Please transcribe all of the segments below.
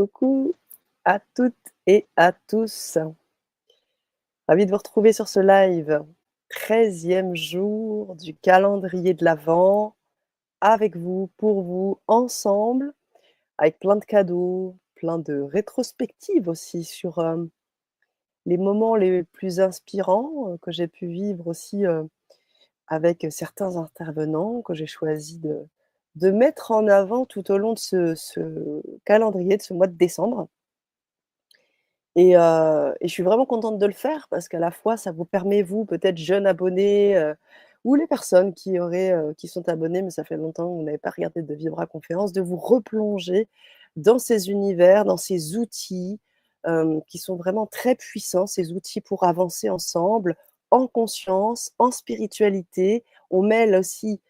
Coucou à toutes et à tous. Ravie de vous retrouver sur ce live. 13e jour du calendrier de l'Avent, avec vous, pour vous, ensemble, avec plein de cadeaux, plein de rétrospectives aussi sur, les moments les plus inspirants, que j'ai pu vivre aussi, avec certains intervenants que j'ai choisi de mettre en avant tout au long de ce calendrier, de ce mois de décembre. Et je suis vraiment contente de le faire parce qu'à la fois, ça vous permet, vous, peut-être jeunes abonnés, ou les personnes qui sont abonnées, mais ça fait longtemps que vous n'avez pas regardé de Vibra Conférence, de vous replonger dans ces univers, dans ces outils, qui sont vraiment très puissants, ces outils pour avancer ensemble, en conscience, en spiritualité. On mêle aussi,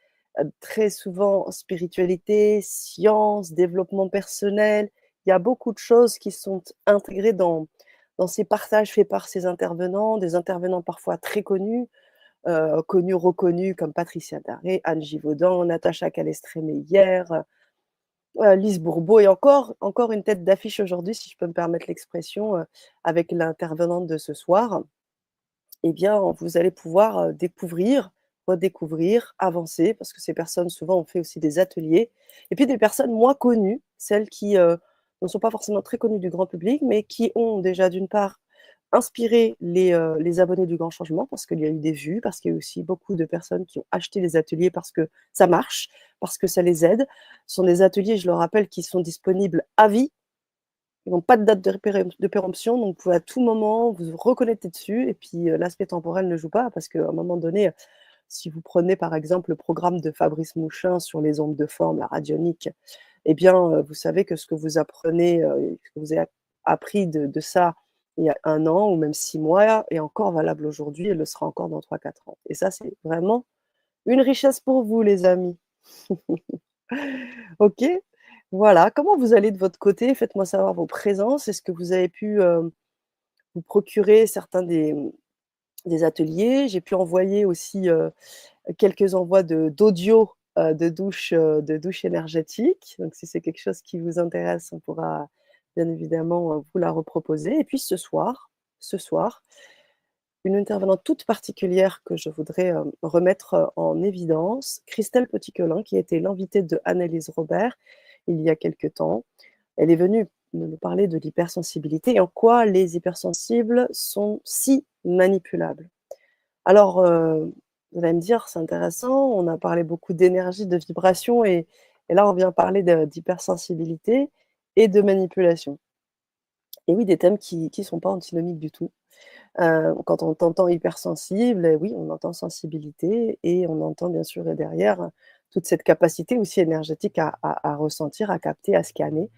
très souvent spiritualité, science, développement personnel. Il y a beaucoup de choses qui sont intégrées dans ces partages faits par ces intervenants, des intervenants parfois très connus, connus, reconnus comme Patricia Daré, Anne Givaudan, Natacha Calestret-Meyer, Lise Bourbeau et encore une tête d'affiche aujourd'hui, si je peux me permettre l'expression, avec l'intervenante de ce soir. Eh bien, vous allez pouvoir, découvrir, redécouvrir, avancer parce que ces personnes souvent ont fait aussi des ateliers et puis des personnes moins connues, celles qui, ne sont pas forcément très connues du grand public, mais qui ont déjà d'une part inspiré les abonnés du Grand Changement parce qu'il y a eu des vues, parce qu'il y a eu aussi beaucoup de personnes qui ont acheté les ateliers parce que ça marche, parce que ça les aide. Ce sont des ateliers, je le rappelle, qui sont disponibles à vie. Ils n'ont pas de date de péremption, donc vous pouvez à tout moment vous reconnecter dessus et puis, l'aspect temporel ne joue pas parce qu'à un moment donné, si vous prenez par exemple le programme de Fabrice Mouchin sur les ondes de forme, la radionique, eh bien, vous savez que ce que vous apprenez, ce que vous avez appris de ça il y a 1 an ou même 6 mois est encore valable aujourd'hui et le sera encore dans 3-4 ans et ça, c'est vraiment une richesse pour vous les amis. OK, voilà. Comment vous allez de votre côté? Faites-moi savoir vos présences. Est-ce que vous avez pu, vous procurer certains des ateliers? J'ai pu envoyer aussi, quelques envois d'audio, de douche énergétique. Donc si c'est quelque chose qui vous intéresse, on pourra bien évidemment, vous la reproposer et puis ce soir, une intervenante toute particulière que je voudrais, remettre, en évidence, Christelle Petit-Quelin, qui était l'invitée de Annelise Robert il y a quelque temps. Elle est venue nous parler de l'hypersensibilité et en quoi les hypersensibles sont si manipulables. Alors, vous allez me dire: «C'est intéressant, on a parlé beaucoup d'énergie, de vibration et là on vient parler d'hypersensibilité et de manipulation». Et oui, des thèmes qui sont pas antinomiques du tout. Quand on t'entend hypersensible, oui, on entend sensibilité et on entend bien sûr, derrière, toute cette capacité aussi énergétique à ressentir, à capter, à scanner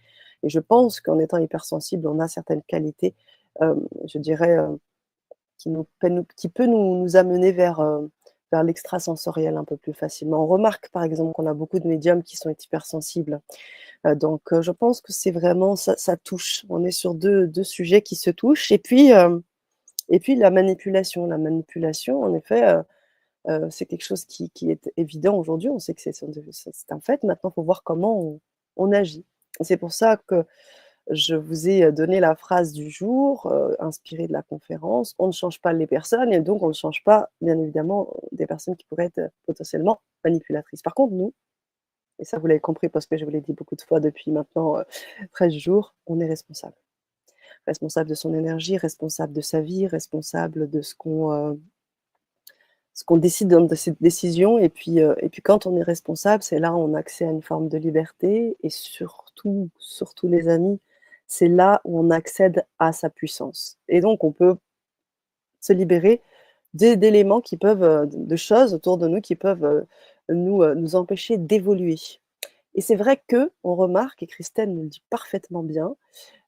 et je pense qu'en étant hypersensible, on a certaines qualités, je dirais, qui peut nous amener vers l'extrasensoriel un peu plus facilement. On remarque par exemple qu'on a beaucoup de médiums qui sont hypersensibles, donc je pense que c'est vraiment ça touche. On est sur deux sujets qui se touchent et puis la manipulation. La manipulation, en effet, c'est quelque chose qui est évident aujourd'hui. On sait que c'est un fait. Maintenant, il faut voir comment on agit. Et c'est pour ça que je vous ai, donné la phrase du jour, inspirée de la conférence: «On ne change pas les personnes et donc on ne change pas, bien évidemment, des personnes qui pourraient être, potentiellement manipulatrices». Par contre, nous, et ça vous l'avez compris parce que je vous l'ai dit beaucoup de fois depuis maintenant, 13 jours, on est responsable. Responsable de son énergie, responsable de sa vie, responsable de ce qu'on décide dans ces décisions et puis quand on est responsable, c'est là où on a accès à une forme de liberté et surtout, surtout les amis, c'est là où on accède à sa puissance et donc on peut se libérer d'éléments qui peuvent, de choses autour de nous qui peuvent, nous empêcher d'évoluer et c'est vrai qu'on remarque et Christelle nous le dit parfaitement bien,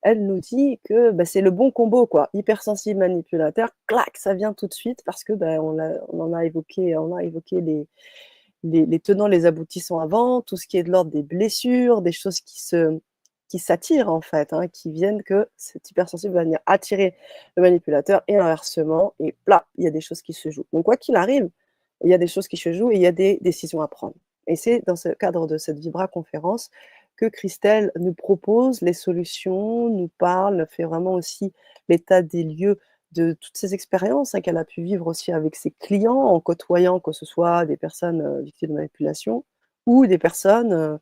elle nous dit que, bah, c'est le bon combo quoi, hypersensible, manipulateur, clac, ça vient tout de suite parce que, bah, on a évoqué les tenants, les aboutissants avant, tout ce qui est de l'ordre des blessures, des choses qui s'attirent en fait, hein, qui viennent que cet hypersensible va venir attirer le manipulateur et inversement et plat, il y a des choses qui se jouent. Donc quoi qu'il arrive, il y a des choses qui se jouent et il y a des décisions à prendre et c'est dans ce cadre de cette Vibra conférence que Christelle nous propose les solutions, nous parle, fait vraiment aussi l'état des lieux de toutes ces expériences, hein, qu'elle a pu vivre aussi avec ses clients en côtoyant, que ce soit des personnes, victimes de manipulation ou des personnes,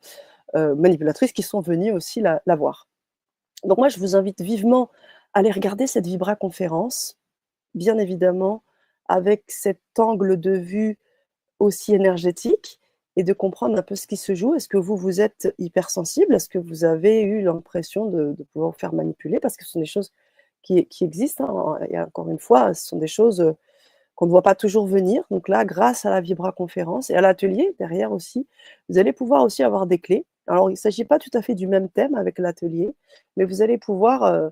manipulatrices qui sont venues aussi la voir. Donc moi, je vous invite vivement à aller regarder cette Vibra conférence, bien évidemment, avec cet angle de vue aussi énergétique et de comprendre un peu ce qui se joue. Est-ce que vous, vous êtes hypersensible? Est-ce que vous avez eu l'impression de pouvoir vous faire manipuler? Parce que ce sont des choses qui existent, hein, et encore une fois, ce sont des choses, qu'on ne voit pas toujours venir. Donc là, grâce à la Vibra conférence et à l'atelier derrière aussi, vous allez pouvoir aussi avoir des clés. Alors il ne s'agit pas tout à fait du même thème avec l'atelier, mais vous allez pouvoir,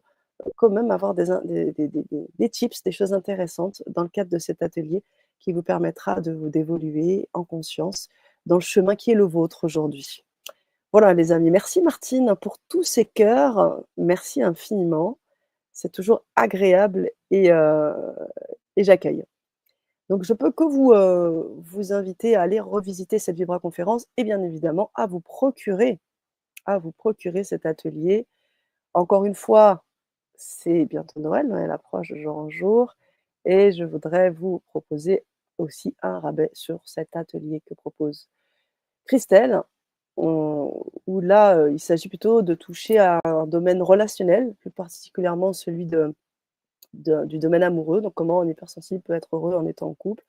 quand même avoir des tips, des choses intéressantes dans le cadre de cet atelier qui vous permettra d'évoluer en conscience dans le chemin qui est le vôtre aujourd'hui. Voilà les amis, merci Martine pour tous ces cœurs, merci infiniment. C'est toujours agréable et j'accueille. Donc je peux que vous inviter à aller revisiter cette Vibra conférence et bien évidemment à vous procurer cet atelier. Encore une fois, c'est bientôt Noël, Noël approche de jour en jour et je voudrais vous proposer aussi un rabais sur cet atelier que propose Christelle, où là, il s'agit plutôt de toucher à un domaine relationnel, plus particulièrement celui du domaine amoureux, donc comment un hypersensible peut être heureux en étant en couple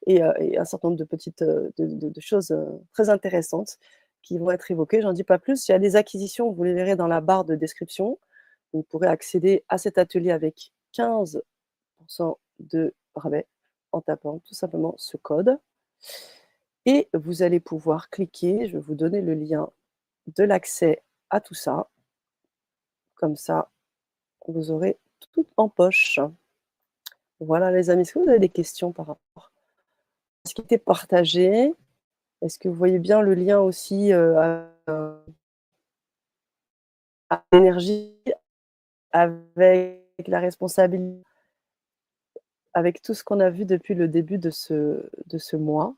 et un certain nombre de petites, de choses, très intéressantes qui vont être évoquées. J'en dis pas plus. Il y a des acquisitions, vous les verrez dans la barre de description. Vous pourrez accéder à cet atelier avec 15 de rabais en tapant tout simplement ce code et vous allez pouvoir cliquer, je vais vous donner le lien de l'accès à tout ça. Comme ça, vous aurez tout en poche. Voilà les amis, est-ce que vous avez des questions par rapport à ce qui était partagé? Est-ce que vous voyez bien le lien aussi, à l'énergie avec la responsabilité, avec tout ce qu'on a vu depuis le début de ce mois?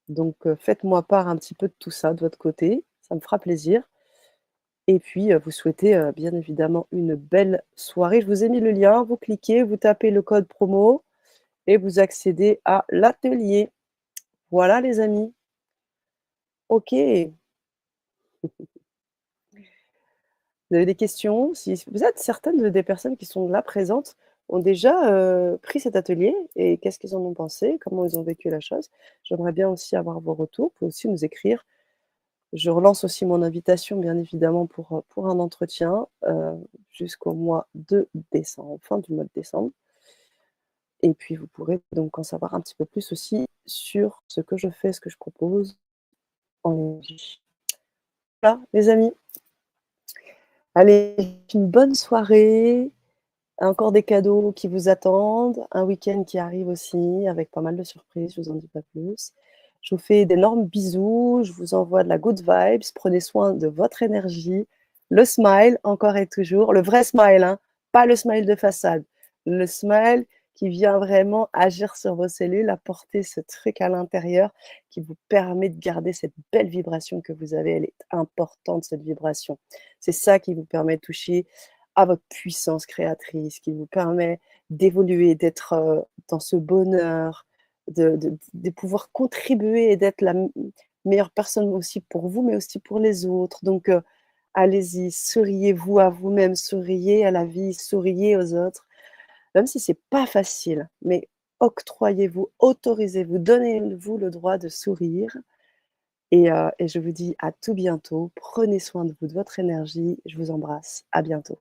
Donc, faites-moi part un petit peu de tout ça de votre côté, ça me fera plaisir et puis, vous souhaitez, bien évidemment une belle soirée. Je vous ai mis le lien, vous cliquez, vous tapez le code promo et vous accédez à l'atelier. Voilà les amis. OK. Vous avez des questions? Si vous êtes certaines des personnes qui sont là présentes ont déjà, pris cet atelier et qu'est-ce qu'ils en ont pensé? Comment ils ont vécu la chose? J'aimerais bien aussi avoir vos retours. Vous pouvez aussi nous écrire. Je relance aussi mon invitation bien évidemment pour un entretien, jusqu'au mois de décembre, fin du mois de décembre et puis vous pourrez donc en savoir un petit peu plus aussi sur ce que je fais, ce que je propose en énergie. Voilà les amis, allez, une bonne soirée. Encore des cadeaux qui vous attendent, un week-end qui arrive aussi avec pas mal de surprises, je vous en dis pas plus. Je vous fais d'énormes bisous, je vous envoie de la good vibes, prenez soin de votre énergie, le smile encore et toujours, le vrai smile, hein, pas le smile de façade, le smile qui vient vraiment agir sur vos cellules, apporter ce truc à l'intérieur qui vous permet de garder cette belle vibration que vous avez, elle est importante cette vibration. C'est ça qui vous permet de toucher à votre puissance créatrice, qui vous permet d'évoluer, d'être, dans ce bonheur, de pouvoir contribuer et d'être la meilleure personne aussi pour vous, mais aussi pour les autres. Donc, allez-y, souriez-vous à vous-même, souriez à la vie, souriez aux autres, même si c'est pas facile, mais octroyez-vous, autorisez-vous, donnez-vous le droit de sourire et je vous dis à tout bientôt. Prenez soin de vous, de votre énergie. Je vous embrasse. À bientôt.